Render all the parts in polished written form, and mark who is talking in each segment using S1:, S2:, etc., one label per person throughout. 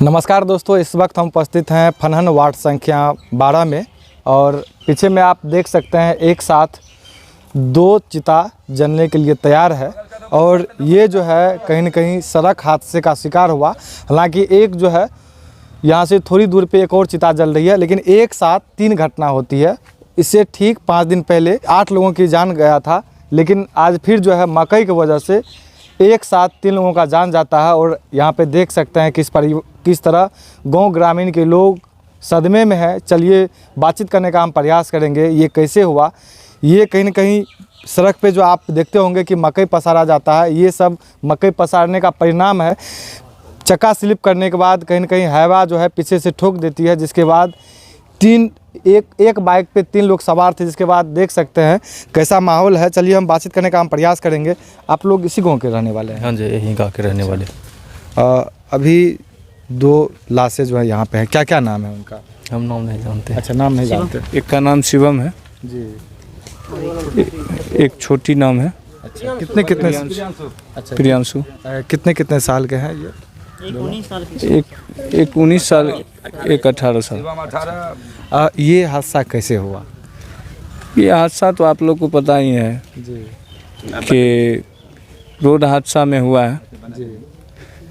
S1: नमस्कार दोस्तों, इस वक्त हम उपस्थित हैं फनहन वार्ड संख्या 12 में और पीछे में आप देख सकते हैं एक साथ दो चिता जलने के लिए तैयार है। और ये जो है कहीं न कहीं सड़क हादसे का शिकार हुआ। हालांकि एक जो है यहाँ से थोड़ी दूर पे एक और चिता जल रही है, लेकिन एक साथ 3 घटना होती है। इससे ठीक 5 दिन पहले 8 लोगों की जान गया था, लेकिन आज फिर जो है मकई की वजह से एक साथ 3 लोगों का जान जाता है। और यहाँ पे देख सकते हैं किस तरह गांव ग्रामीण के लोग सदमे में है। चलिए बातचीत करने का हम प्रयास करेंगे, ये कैसे हुआ। ये कहीं न कहीं सड़क पे जो आप देखते होंगे कि मकई पसारा जाता है, ये सब मकई पसारने का परिणाम है। चक्का स्लिप करने के बाद कहीं न कहीं हवा जो है पीछे से ठोक देती है, जिसके बाद एक बाइक पे 3 लोग सवार थे। जिसके बाद देख सकते हैं कैसा माहौल है। चलिए हम बातचीत करने का हम प्रयास करेंगे। आप लोग इसी गांव के रहने वाले हैं?
S2: हाँ जी, यहीं गाँव के रहने वाले।
S1: अभी 2 लाशें जो है यहाँ पे हैं, क्या क्या नाम है उनका?
S2: हम नाम नहीं जानते।
S1: अच्छा, नाम नहीं जानते।
S3: एक का नाम शिवम है
S1: जी,
S3: एक छोटी नाम है।
S1: अच्छा, कितने अच्छा
S3: प्रियांशु।
S1: कितने साल के हैं ये?
S3: एक 19 साल, एक 18 साल।
S1: ये हादसा कैसे हुआ?
S3: ये हादसा तो आप लोग को पता ही है
S1: जी
S3: कि रोड हादसा में हुआ है।
S1: जी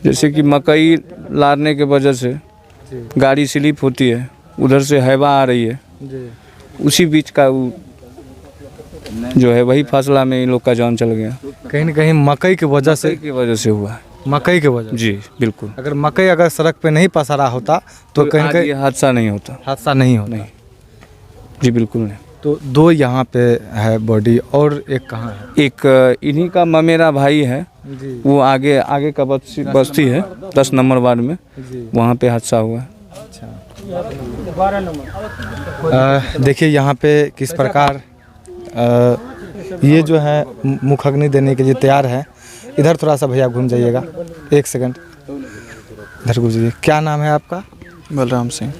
S3: जैसे कि मकई लारने के वजह से गाड़ी स्लिप होती है, उधर से हवा आ रही है,
S1: जी।
S3: उसी बीच का जो है वही फासला में इन लोग का जान चल गया।
S1: कहीं न कहीं मकई की वजह से
S3: हुआ है।
S1: मकई की वजह
S3: जी बिल्कुल।
S1: अगर सड़क पे नहीं पसारा होता तो कहीं
S3: आज ये हादसा नहीं होता।
S1: नहीं होता।
S3: नहीं जी, बिल्कुल नहीं।
S1: तो 2 यहाँ पे है बॉडी, और एक कहाँ है?
S3: एक इन्हीं का ममेरा भाई है,
S1: जी
S3: वो आगे का बस्ती है 10 नंबर वार्ड में,
S1: जी।
S3: वहाँ पे हादसा हुआ है।
S1: देखिए यहाँ पे किस प्रकार ये जो है मुखाग्नि देने के लिए तैयार है। इधर थोड़ा सा भैया घूम जाइएगा, 1 सेकंड इधर घूम जाइए। क्या नाम है आपका?
S3: बलराम सिंह।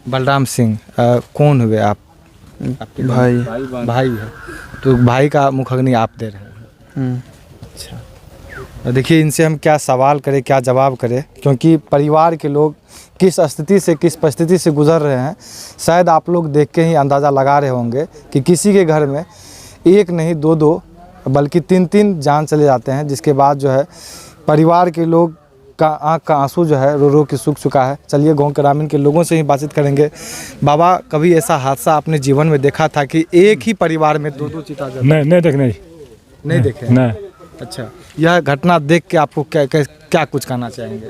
S1: बलराम सिंह। कौन हुए आप? भाई है। तो भाई का मुखाग्नि आप दे रहे हैं? अच्छा, देखिए इनसे हम क्या सवाल करें, क्या जवाब करें, क्योंकि परिवार के लोग किस परिस्थिति से गुजर रहे हैं, शायद आप लोग देख के ही अंदाज़ा लगा रहे होंगे कि किसी के घर में 1 नहीं 2 बल्कि 3 जान चले जाते हैं। जिसके बाद जो है परिवार के लोग का आँख का आंसू जो है रो के सूख चुका है। चलिए गांव ग्रामीण के लोगों से ही बातचीत करेंगे। बाबा, कभी ऐसा हादसा आपने जीवन में देखा था कि एक ही परिवार में 2 चिता जल?
S4: नहीं
S1: देखे।
S4: नहीं।
S1: अच्छा, यह घटना देख के आपको क्या कुछ कहना चाहेंगे?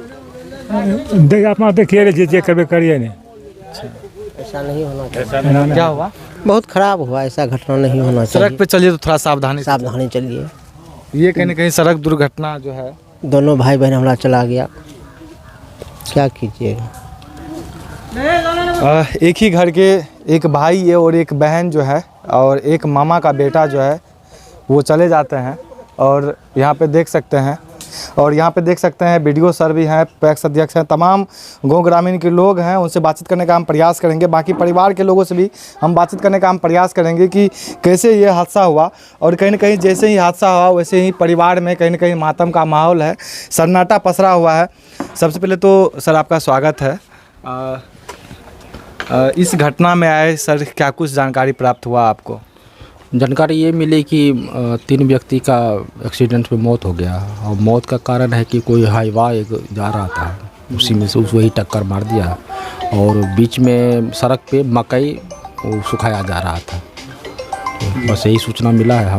S4: देख अपना देखिए, जे करबे करिए नहीं।
S5: ऐसा नहीं होना चाहिए।
S1: क्या हुआ?
S5: बहुत खराब हुआ, ऐसा घटना नहीं होना चाहिए।
S1: सड़क पे चलिए तो थोड़ा सावधानी
S5: चलिए।
S1: ये कहीं न कहीं सड़क दुर्घटना जो है,
S5: दोनों भाई बहन हमारा चला गया, क्या कीजिएगा।
S1: एक ही घर के एक भाई है और एक बहन जो है और एक मामा का बेटा जो है वो चले जाते हैं। और यहाँ पे देख सकते हैं बीडीओ सर भी हैं, पैक्स अध्यक्ष हैं, तमाम गांव ग्रामीण के लोग हैं। उनसे बातचीत करने का हम प्रयास करेंगे। बाकी परिवार के लोगों से भी हम बातचीत करने का हम प्रयास करेंगे कि कैसे ये हादसा हुआ। और कहीं न कहीं जैसे ही हादसा हुआ वैसे ही परिवार में कहीं न कहीं मातम का माहौल है, सन्नाटा पसरा हुआ है। सबसे पहले तो सर आपका स्वागत है। इस घटना में आए सर, क्या कुछ जानकारी प्राप्त हुआ आपको?
S6: जानकारी ये मिली कि 3 व्यक्ति का एक्सीडेंट में मौत हो गया, और मौत का कारण है कि कोई हाईवा एक जा रहा था, उसी में से वही टक्कर मार दिया, और बीच में सड़क पे मकई सुखाया जा रहा था। तो बस यही सूचना मिला है,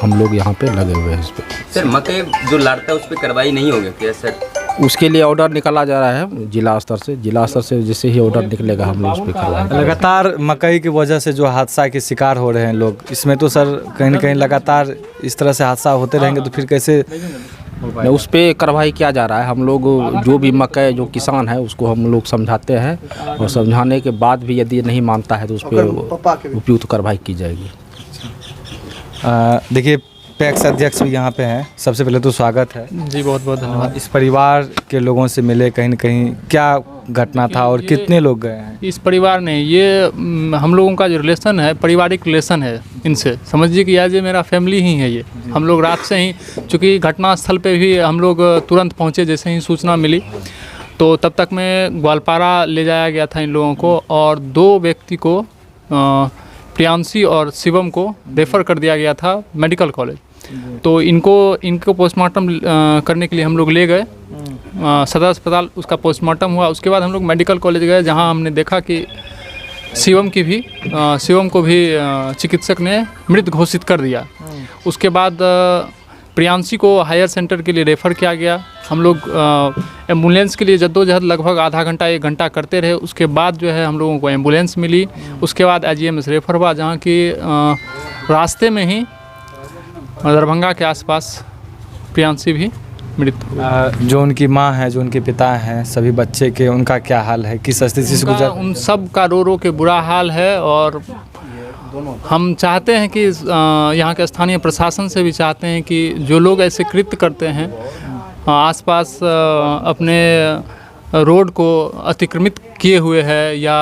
S6: हम लोग यहाँ पे लगे हुए हैं इस पर।
S2: सर, मकई जो लाड़ता है उस पर कार्रवाई नहीं होगी क्या सर?
S6: उसके लिए ऑर्डर निकाला जा रहा है जिला स्तर से। जैसे ही ऑर्डर निकलेगा हम लोग उस पर कार्रवाई।
S1: लगातार मकई की वजह से जो हादसा के शिकार हो रहे हैं लोग, इसमें तो सर कहीं न कहीं लगातार इस तरह से हादसा होते रहेंगे तो फिर कैसे?
S6: उस पर कार्रवाई किया जा रहा है। हम लोग जो भी मकई जो किसान है उसको हम लोग समझाते हैं, और समझाने के बाद भी यदि नहीं मानता है तो उस पर उपयुक्त कार्रवाई की जाएगी।
S1: देखिए पैक्स अध्यक्ष भी यहाँ पे हैं। सबसे पहले तो स्वागत है
S3: जी, बहुत बहुत धन्यवाद।
S1: इस परिवार के लोगों से मिले, कहीं न कहीं क्या घटना था और कितने लोग गए हैं?
S7: इस परिवार ने ये हम लोगों का जो रिलेशन है, पारिवारिक रिलेशन है इनसे, समझिए कि एज ए मेरा फैमिली ही है ये। हम लोग रात से ही, चूँकि घटनास्थल पे भी हम लोग तुरंत पहुँचे जैसे ही सूचना मिली, तो तब तक में ग्वालपारा ले जाया गया था इन लोगों को, और 2 व्यक्ति को प्रियांशी और शिवम को रेफ़र कर दिया गया था मेडिकल कॉलेज। तो इनको पोस्टमार्टम करने के लिए हम लोग ले गए सदर अस्पताल, उसका पोस्टमार्टम हुआ। उसके बाद हम लोग मेडिकल कॉलेज गए, जहां हमने देखा कि शिवम को भी चिकित्सक ने मृत घोषित कर दिया। उसके बाद प्रियांशी को हायर सेंटर के लिए रेफ़र किया गया। हम लोग एम्बुलेंस के लिए जद्दोजहद लगभग आधा घंटा 1 घंटा करते रहे। उसके बाद जो है हम लोगों को एम्बुलेंस मिली। उसके बाद IGMS रेफ़र हुआ, जहाँ की रास्ते में ही दरभंगा के आसपास प्रियांशी भी मृत हुआ।
S1: जो उनकी माँ है, जो उनके पिता हैं, सभी बच्चे के, उनका क्या हाल है, किस स्थिति से गुजर?
S7: उन सब का रो के बुरा हाल है, और हम चाहते हैं कि यहाँ के स्थानीय प्रशासन से भी चाहते हैं कि जो लोग ऐसे कृत्य करते हैं, आसपास अपने रोड को अतिक्रमित किए हुए है या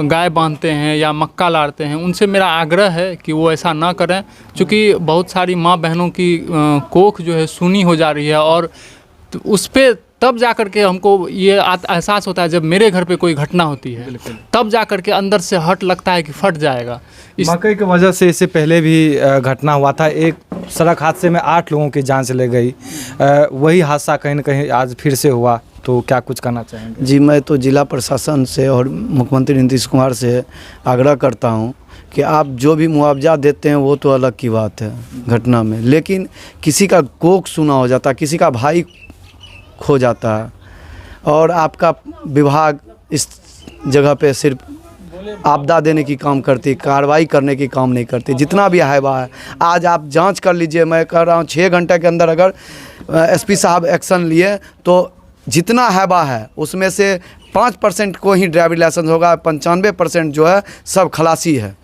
S7: गाय बांधते हैं या मक्का लाड़ते हैं, उनसे मेरा आग्रह है कि वो ऐसा ना करें। क्योंकि बहुत सारी माँ बहनों की कोख जो है सूनी हो जा रही है, और उस पर तब जा कर के हमको ये एहसास होता है जब मेरे घर पे कोई घटना होती है, तब जा कर के अंदर से हट लगता है कि फट जाएगा।
S1: मकई की वजह से इससे पहले भी घटना हुआ था, एक सड़क हादसे में 8 लोगों की जान चले गई। वही हादसा कहीं न कहीं आज फिर से हुआ, तो क्या कुछ कहना चाहेंगे?
S8: जी, मैं तो जिला प्रशासन से और मुख्यमंत्री नीतीश कुमार से आग्रह करता हूं कि आप जो भी मुआवजा देते हैं वो तो अलग की बात है घटना में, लेकिन किसी का कोख सूना हो जाता है, किसी का भाई खो जाता है, और आपका विभाग इस जगह पे सिर्फ आपदा देने की काम करती, कार्रवाई करने की काम नहीं करती। जितना भी हैवा है, आज आप जांच कर लीजिए, मैं कह रहा हूँ 6 घंटे के अंदर अगर SP साहब एक्शन लिए तो जितना हैवा है उसमें से 5% को ही ड्राइविंग लाइसेंस होगा, 95% जो है सब खलासी है,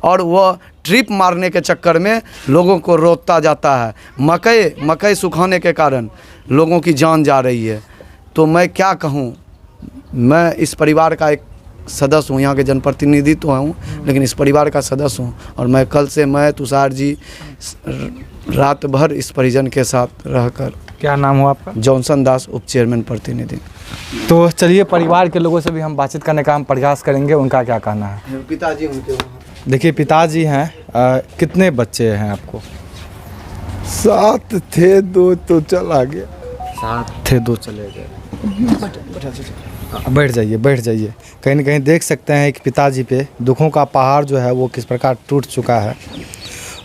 S8: और वो ट्रिप मारने के चक्कर में लोगों को रोकता जाता है। मकई सुखाने के कारण लोगों की जान जा रही है। तो मैं क्या कहूँ, मैं इस परिवार का एक सदस्य हूँ, यहाँ के जनप्रतिनिधि तो हूँ, लेकिन इस परिवार का सदस्य हूँ, और मैं कल से मैं तुषार जी रात भर इस परिजन के साथ रहकर।
S1: क्या नाम हुआ आपका?
S8: जॉनसन दास, उप चेयरमैन प्रतिनिधि।
S1: तो चलिए परिवार के लोगों से भी हम बातचीत करने का हम प्रयास करेंगे, उनका क्या कहना है।
S8: पिताजी उनके,
S1: देखिए पिताजी हैं, कितने बच्चे हैं आपको?
S9: 7 थे, 2 तो चला गया।
S1: 7 थे, 2 चले गए। बैठ जाइए। कहीं ना कहीं देख सकते हैं कि पिताजी पे दुखों का पहाड़ जो है वो किस प्रकार टूट चुका है,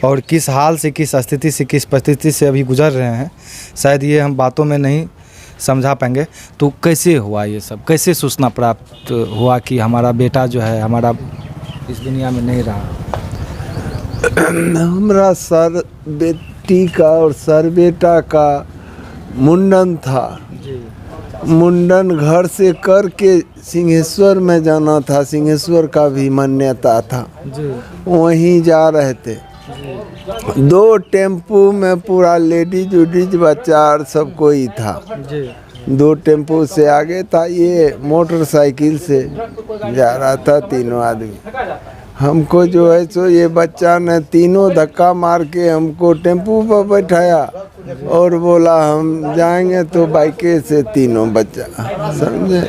S1: और किस हाल से, किस स्थिति से, किस परिस्थिति से अभी गुजर रहे हैं, शायद ये हम बातों में नहीं समझा पाएंगे। तो कैसे हुआ ये सब, कैसे सूचना प्राप्त हुआ कि हमारा बेटा जो है हमारा इस दुनिया में नहीं रहा?
S9: हमारा सर बेटी का और सर बेटा का मुंडन था। मुंडन घर से करके सिंहेश्वर में जाना था, सिंहेश्वर का भी मान्यता था, वहीं जा रहे थे। 2 टेम्पू में पूरा लेडीज उडीज बच्चा और सब कोई था। 2 टेम्पू से आगे था, ये मोटरसाइकिल से जा रहा था, 3 आदमी। हमको जो है सो ये बच्चा ने तीनों धक्का मार के हमको टेम्पू पर बैठाया और बोला हम जाएंगे, तो बाइके से तीनों बच्चा, समझे।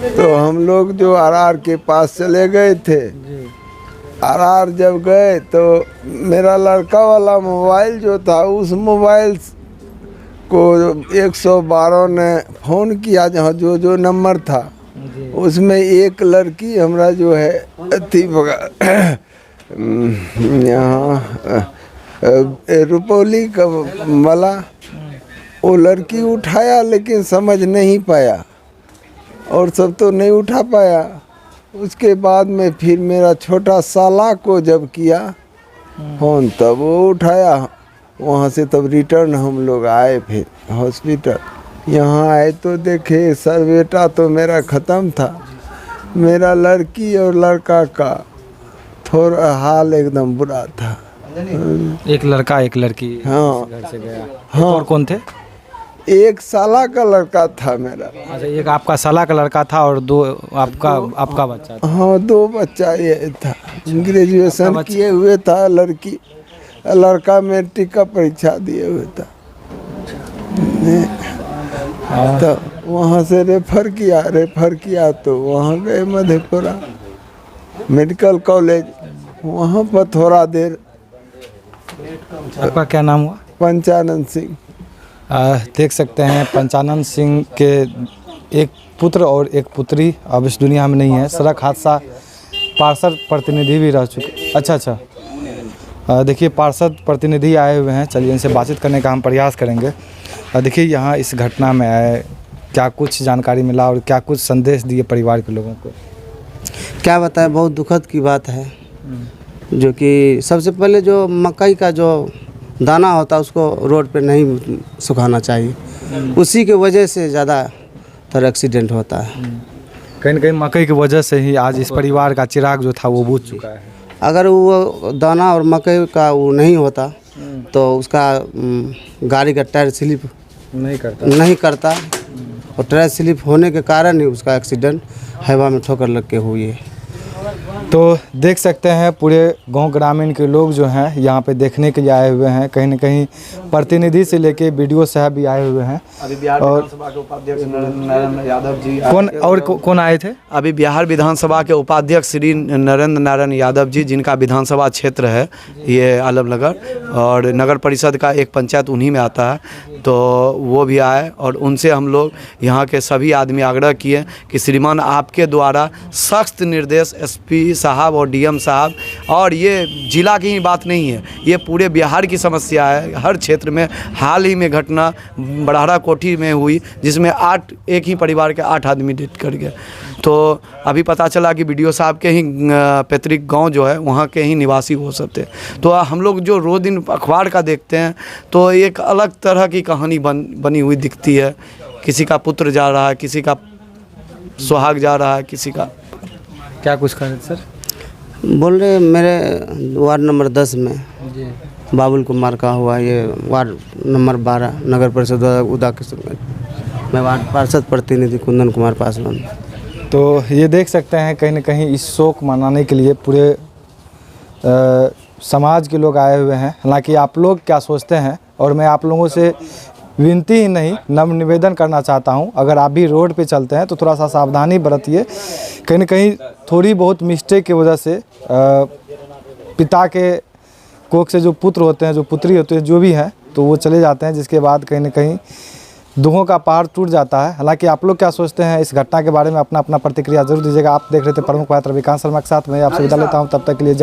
S9: तो हम लोग जो RR के पास चले गए थे। RR जब गए तो मेरा लड़का वाला मोबाइल जो था, उस मोबाइल को 112 ने फ़ोन किया, जहाँ जो नंबर था उसमें एक लड़की हमरा जो है थी यहाँ रुपौली का वाला, वो लड़की उठाया लेकिन समझ नहीं पाया, और सब तो नहीं उठा पाया। उसके बाद में फिर मेरा छोटा साला को जब किया फ़ोन, तब वो उठाया। वहाँ से तब रिटर्न हम लोग आए, फिर हॉस्पिटल यहाँ आए तो देखे सर बेटा तो मेरा ख़त्म था। मेरा लड़की और लड़का का थोड़ा हाल एकदम बुरा था।
S1: एक लड़का एक लड़की
S9: हाँ
S1: घर से गया।
S9: हाँ।
S1: और कौन थे?
S9: एक साला का लड़का था मेरा।
S1: अच्छा, एक आपका साला का लड़का था और दो आपका बच्चा था।
S9: हाँ, 2 बच्चा ये था। ग्रेजुएशन किए हुए था लड़का मैट्रिक का परीक्षा दिए हुए था। तो वहाँ से रेफर किया तो वहाँ गए मधेपुरा मेडिकल कॉलेज। वहाँ पर थोड़ा देर।
S1: आपका क्या नाम हुआ?
S9: पंचानंद सिंह।
S1: देख सकते हैं पंचानंद सिंह के एक पुत्र और एक पुत्री अब इस दुनिया में नहीं है। सड़क हादसा पार्षद प्रतिनिधि भी रह चुके। अच्छा, देखिए पार्षद प्रतिनिधि आए हुए हैं, चलिए इनसे बातचीत करने का हम प्रयास करेंगे। देखिए यहाँ इस घटना में आए, क्या कुछ जानकारी मिला और क्या कुछ संदेश दिए परिवार के लोगों को?
S5: क्या बताए, बहुत दुखद की बात है। जो कि सबसे पहले जो मकई का जो दाना होता है उसको रोड पे नहीं सुखाना चाहिए, उसी के वजह से ज़्यादातर एक्सीडेंट होता है।
S1: कहीं न कहीं मकई की वजह से ही आज इस परिवार का चिराग जो था वो बुझ चुका है।
S5: अगर वो दाना और मकई का वो नहीं होता तो उसका गाड़ी का टायर स्लिप नहीं करता और टायर स्लिप होने के कारण ही उसका एक्सीडेंट हवा में ठोकर लग के हुई है।
S1: तो देख सकते हैं पूरे गांव ग्रामीण के लोग जो हैं यहाँ पे देखने के लिए आए हुए हैं। कहीं न कहीं प्रतिनिधि से लेके बीडीओ साहब भी आए हुए हैं।
S8: अभी बिहार विधानसभा के उपाध्यक्ष नरेंद्र यादव जी
S1: कौन आए थे?
S8: अभी बिहार विधानसभा के उपाध्यक्ष श्री नरेंद्र नारायण यादव जी, जिनका विधानसभा क्षेत्र है ये आलमनगर और नगर परिषद का एक पंचायत उन्हीं में आता है, तो वो भी आए और उनसे हम लोग यहाँ के सभी आदमी आग्रह किए कि श्रीमान आपके द्वारा सख्त निर्देश एसपी साहब और डीएम साहब, और ये जिला की ही बात नहीं है, ये पूरे बिहार की समस्या है। हर क्षेत्र में हाल ही में घटना बड़हरा कोठी में हुई जिसमें एक ही परिवार के 8 आदमी डेथ कर गए। तो अभी पता चला कि बीडीओ साहब के ही पैतृक गांव जो है वहाँ के ही निवासी हो सकते। तो हम लोग जो रोज दिन अखबार का देखते हैं तो एक अलग तरह की कहानी बनी हुई दिखती है। किसी का पुत्र जा रहा है, किसी का सुहाग जा रहा है, किसी का।
S1: क्या कुछ कह रहे थे सर?
S5: बोल रहे मेरे वार्ड नंबर 10 में बाबुल कुमार का हुआ, ये वार्ड नंबर 12 नगर परिषद उदा किशनगंज। मैं वार्ड पार्षद प्रतिनिधि कुंदन कुमार पासवान।
S1: तो ये देख सकते हैं कहीं न कहीं इस शोक मनाने के लिए पूरे समाज के लोग आए हुए हैं। हालांकि आप लोग क्या सोचते हैं, और मैं आप लोगों से विनती ही नहीं नम्र निवेदन करना चाहता हूं, अगर आप भी रोड पे चलते हैं तो थोड़ा सा सावधानी बरतिए। कहीं न कहीं थोड़ी बहुत मिस्टेक की वजह से पिता के कोख से जो पुत्र होते हैं, जो पुत्री होते हैं, जो भी हैं, तो वो चले जाते हैं, जिसके बाद कहीं न कहीं दुखों का पहाड़ टूट जाता है। हालांकि आप लोग क्या सोचते हैं इस घटना के बारे में अपना प्रतिक्रिया जरूर दीजिएगा। आप देख रहे थे प्रमुख बात रविकांत शर्मा के साथ, मैं आपसे विदा लेता हूँ। तब तक के लिए